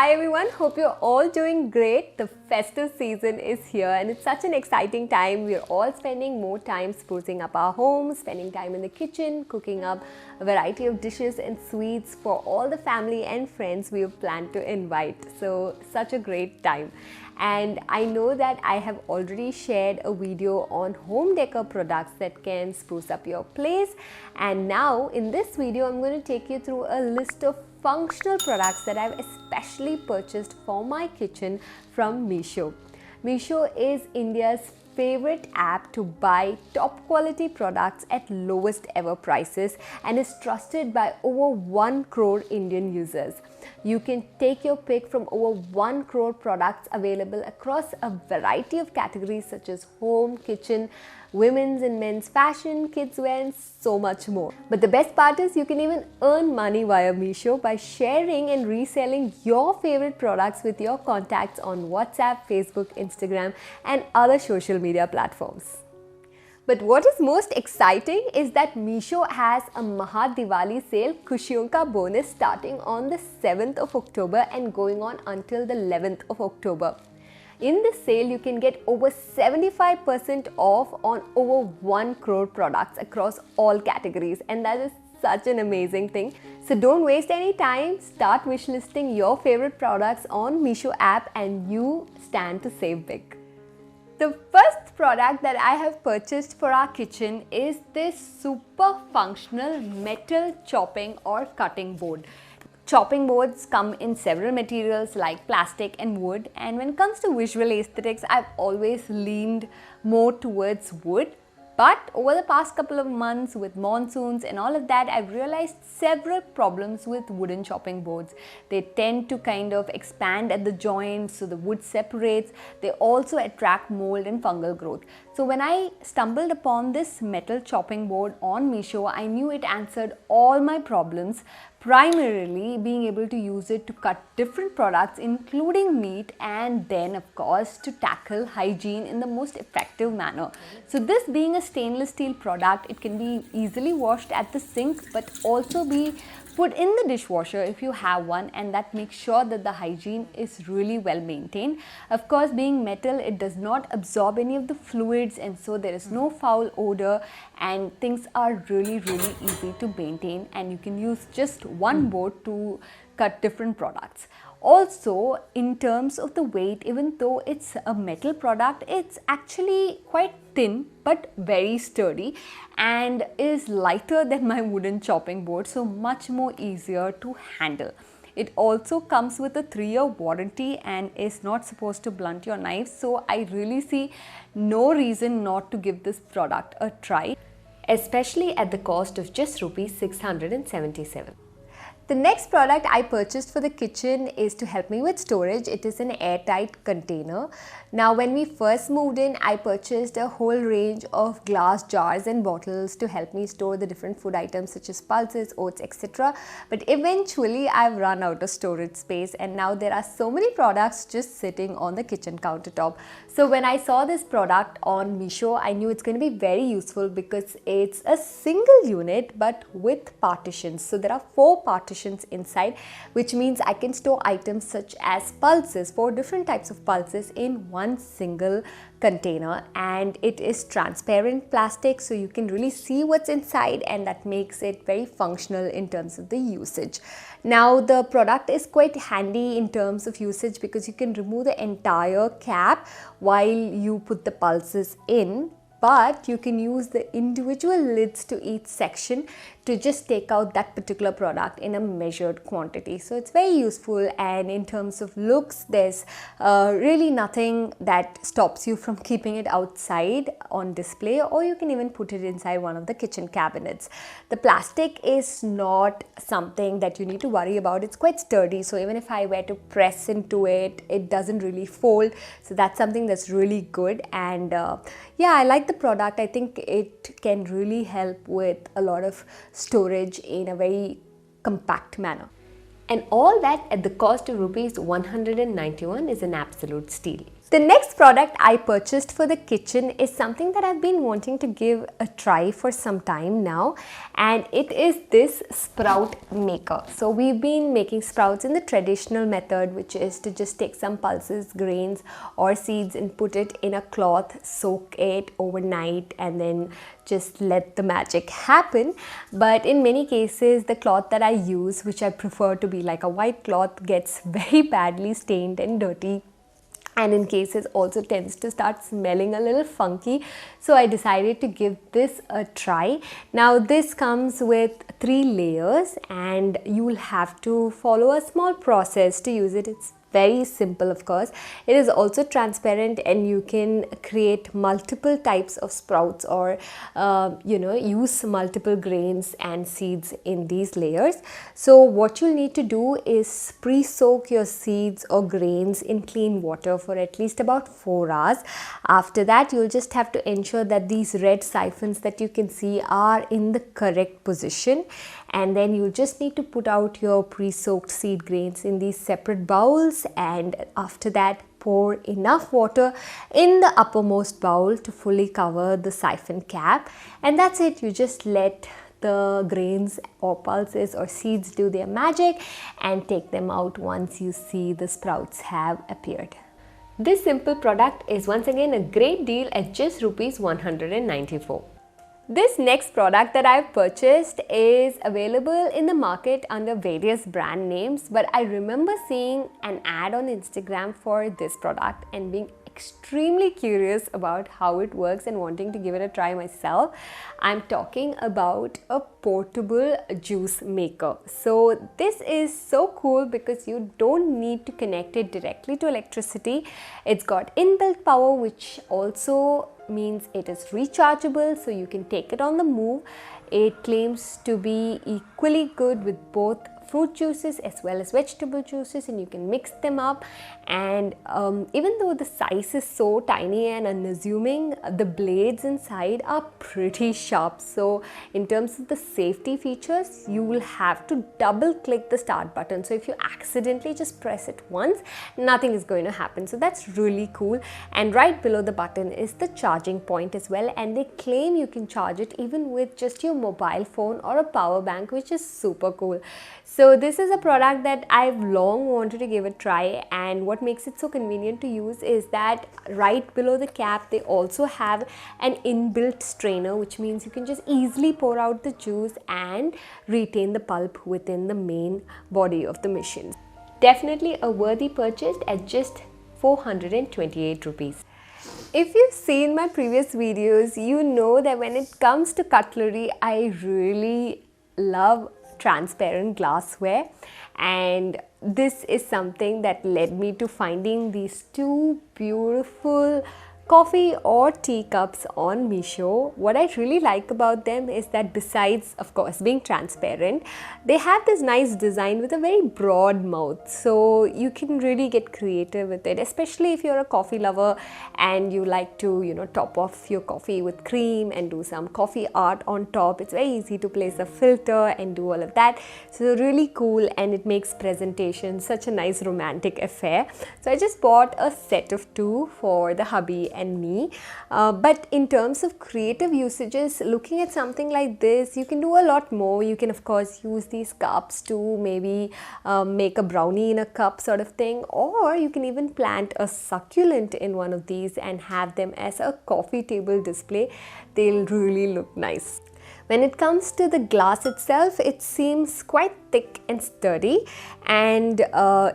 Hi everyone, hope you're all doing great. The festive season is here and it's such an exciting time. We're all spending more time sprucing up our homes, spending time in the kitchen, cooking up a variety of dishes and sweets for all the family and friends we have planned to invite. So such a great time. And I know that I have already shared a video on home decor products that can spruce up your place, and now in this video I'm going to take you through a list of functional products that I've especially purchased for my kitchen from Meesho. Meesho is India's favorite app to buy top quality products at lowest ever prices and is trusted by over 1 crore Indian users. You can take your pick from over 1 crore products available across a variety of categories such as home, kitchen, women's and men's fashion, kids wear and so much more. But the best part is you can even earn money via Meesho by sharing and reselling your favorite products with your contacts on WhatsApp, Facebook, Instagram and other social media platforms. But what is most exciting is that Meesho has a Maha Diwali sale Khushiyon Ka bonus starting on the 7th of October and going on until the 11th of October. In this sale, you can get over 75% off on over 1 crore products across all categories, and that is such an amazing thing. So don't waste any time, start wishlisting your favorite products on Meesho app and you stand to save big. The first product that I have purchased for our kitchen is this super functional metal chopping or cutting board. Chopping boards come in several materials like plastic and wood, and when it comes to visual aesthetics, I've always leaned more towards wood. But over the past couple of months with monsoons and all of that, I've realized several problems with wooden chopping boards. They tend to kind of expand at the joints, so the wood separates. They also attract mold and fungal growth. So when I stumbled upon this metal chopping board on Meesho, I knew it answered all my problems, primarily being able to use it to cut different products including meat, and then of course to tackle hygiene in the most effective manner. So this being a stainless steel product, it can be easily washed at the sink but also be put in the dishwasher if you have one, and that makes sure that the hygiene is really well maintained. Of course, being metal, it does not absorb any of the fluids and so there is no foul odor and things are really easy to maintain, and you can use just one board to cut different products. Also, in terms of the weight, even though it's a metal product, it's actually quite thin but very sturdy and is lighter than my wooden chopping board, so much more easier to handle. It also comes with a 3-year warranty and is not supposed to blunt your knife, so I really see no reason not to give this product a try, especially at the cost of just rupees 677. The next product I purchased for the kitchen is to help me with storage. It is an airtight container. Now when we first moved in, I purchased a whole range of glass jars and bottles to help me store the different food items such as pulses, oats, etc. But eventually I've run out of storage space and now there are so many products just sitting on the kitchen countertop. So when I saw this product on Meesho, I knew it's going to be very useful because it's a single unit but with partitions. So there are 4 partitions inside, which means I can store items such as pulses, 4 different types of pulses in one single container, and it is transparent plastic so you can really see what's inside, and that makes it very functional in terms of the usage. Now the product is quite handy in terms of usage because you can remove the entire cap while you put the pulses in, but you can use the individual lids to each section to just take out that particular product in a measured quantity. So it's very useful, and in terms of looks, there's really nothing that stops you from keeping it outside on display, or you can even put it inside one of the kitchen cabinets. The plastic is not something that you need to worry about. It's quite sturdy, so even if I were to press into it, it doesn't really fold. So that's something that's really good, and yeah, I like the product. I think it can really help with a lot of storage in a very compact manner. And all that at the cost of rupees 191 is an absolute steal. The next product I purchased for the kitchen is something that I've been wanting to give a try for some time now, and it is this sprout maker. So we've been making sprouts in the traditional method, which is to just take some pulses, grains or seeds and put it in a cloth, soak it overnight and then just let the magic happen. But in many cases the cloth that I use, which I prefer to be like a white cloth, gets very badly stained and dirty, and in cases also tends to start smelling a little funky. So I decided to give this a try. Now this comes with 3 layers and you will have to follow a small process to use it. It's very simple, of course. It is also transparent and you can create multiple types of sprouts or use multiple grains and seeds in these layers. So what you'll need to do is pre-soak your seeds or grains in clean water for at least about 4 hours. After that, you'll just have to ensure that these red siphons that you can see are in the correct position, and then you just need to put out your pre-soaked seed grains in these separate bowls, and after that pour enough water in the uppermost bowl to fully cover the siphon cap, and that's it. You just let the grains or pulses or seeds do their magic and take them out once you see the sprouts have appeared. This simple product is once again a great deal at just rupees 194. This next product that I've purchased is available in the market under various brand names, but I remember seeing an ad on Instagram for this product and being extremely curious about how it works and wanting to give it a try myself. I'm talking about a portable juice maker. So this is so cool because you don't need to connect it directly to electricity. It's got inbuilt power, which also means it is rechargeable, so you can take it on the move. It claims to be equally good with both fruit juices as well as vegetable juices, and you can mix them up. And even though the size is so tiny and unassuming, the blades inside are pretty sharp. So in terms of the safety features, you will have to double click the start button. So if you accidentally just press it once, nothing is going to happen. So that's really cool. And right below the button is the charging point as well, and they claim you can charge it even with just your mobile phone or a power bank, which is super cool. So this is a product that I've long wanted to give a try, and what makes it so convenient to use is that right below the cap they also have an inbuilt strainer, which means you can just easily pour out the juice and retain the pulp within the main body of the machine. Definitely a worthy purchase at just 428 rupees. If you've seen my previous videos, you know that when it comes to cutlery, I really love transparent glassware, and this is something that led me to finding these 2 beautiful coffee or tea cups on Meesho. What I really like about them is that besides of course being transparent, they have this nice design with a very broad mouth, so you can really get creative with it, especially if you're a coffee lover and you like to top off your coffee with cream and do some coffee art on top. It's very easy to place a filter and do all of that, so really cool, and it makes presentation such a nice romantic affair. So I just bought a set of 2 for the hubby and me. But in terms of creative usages, looking at something like this, you can do a lot more. You can of course use these cups to maybe make a brownie in a cup sort of thing, or you can even plant a succulent in one of these and have them as a coffee table display. They'll really look nice. When it comes to the glass itself, it seems quite thick and sturdy, and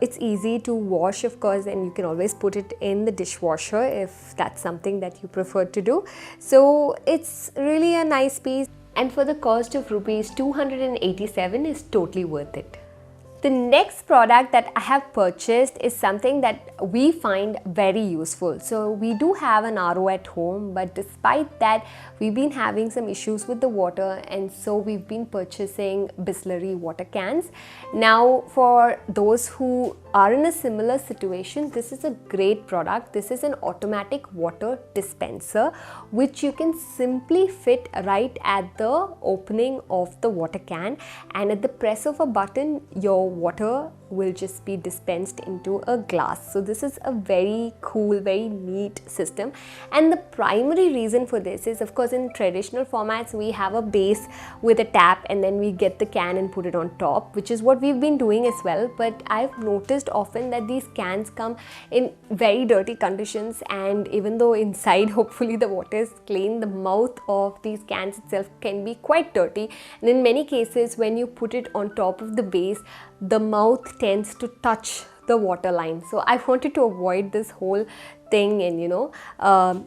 it's easy to wash of course, and you can always put it in the dishwasher if that's something that you prefer to do. So it's really a nice piece, and for the cost of rupees 287 is totally worth it. The next product that I have purchased is something that we find very useful. So we do have an RO at home, but despite that we've been having some issues with the water, and so we've been purchasing Bisleri water cans. Now for those who are in a similar situation, this is a great product. This is an automatic water dispenser which you can simply fit right at the opening of the water can, and at the press of a button your water will just be dispensed into a glass. So this is a very cool, very neat system. And the primary reason for this is, of course, in traditional formats we have a base with a tap and then we get the can and put it on top, which is what we've been doing as well. But I've noticed often that these cans come in very dirty conditions, and even though inside hopefully the water is clean, the mouth of these cans itself can be quite dirty, and in many cases when you put it on top of the base, the mouth tends to touch the water line. So I wanted to avoid this whole thing and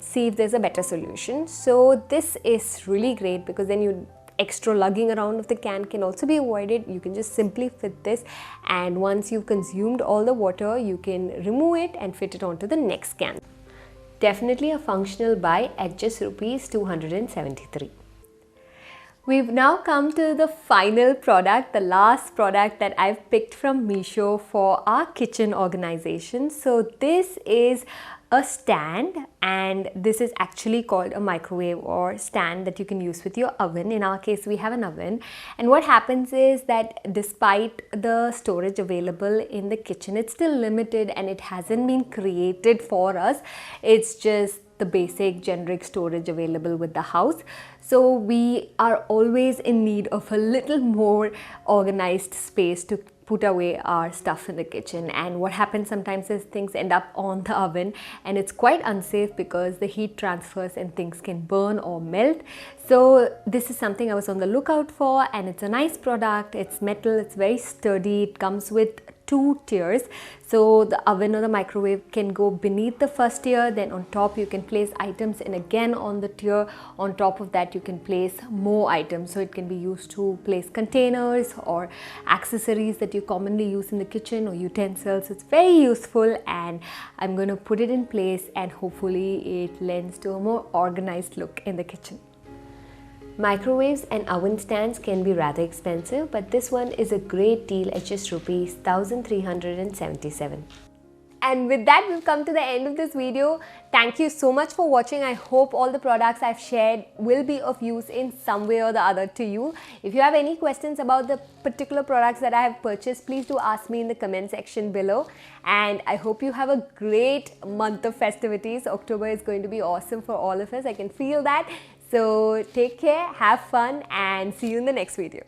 see if there's a better solution. So this is really great because then you extra lugging around of the can can also be avoided. You can just simply fit this, and once you've consumed all the water, you can remove it and fit it onto the next can. Definitely a functional buy at just rupees 273. We've now come to the final product, the last product that I've picked from Meesho for our kitchen organization. So this is a stand, and this is actually called a microwave or stand that you can use with your oven. In our case, we have an oven, and what happens is that despite the storage available in the kitchen, it's still limited and it hasn't been created for us. It's just the basic generic storage available with the house. So we are always in need of a little more organized space to put away our stuff in the kitchen. And what happens sometimes is things end up on the oven, and it's quite unsafe because the heat transfers and things can burn or melt. So this is something I was on the lookout for, and it's a nice product. It's metal, it's very sturdy, it comes with 2 tiers. So the oven or the microwave can go beneath the first tier, then on top you can place items, and again on the tier on top of that you can place more items. So it can be used to place containers or accessories that you commonly use in the kitchen or utensils. It's very useful, and I'm going to put it in place, and hopefully it lends to a more organized look in the kitchen. Microwaves and oven stands can be rather expensive, but this one is a great deal at just rupees 1377. And with that, we've come to the end of this video. Thank you so much for watching. I hope all the products I've shared will be of use in some way or the other to you. If you have any questions about the particular products that I have purchased, please do ask me in the comment section below. And I hope you have a great month of festivities. October is going to be awesome for all of us. I can feel that. So take care, have fun, and see you in the next video.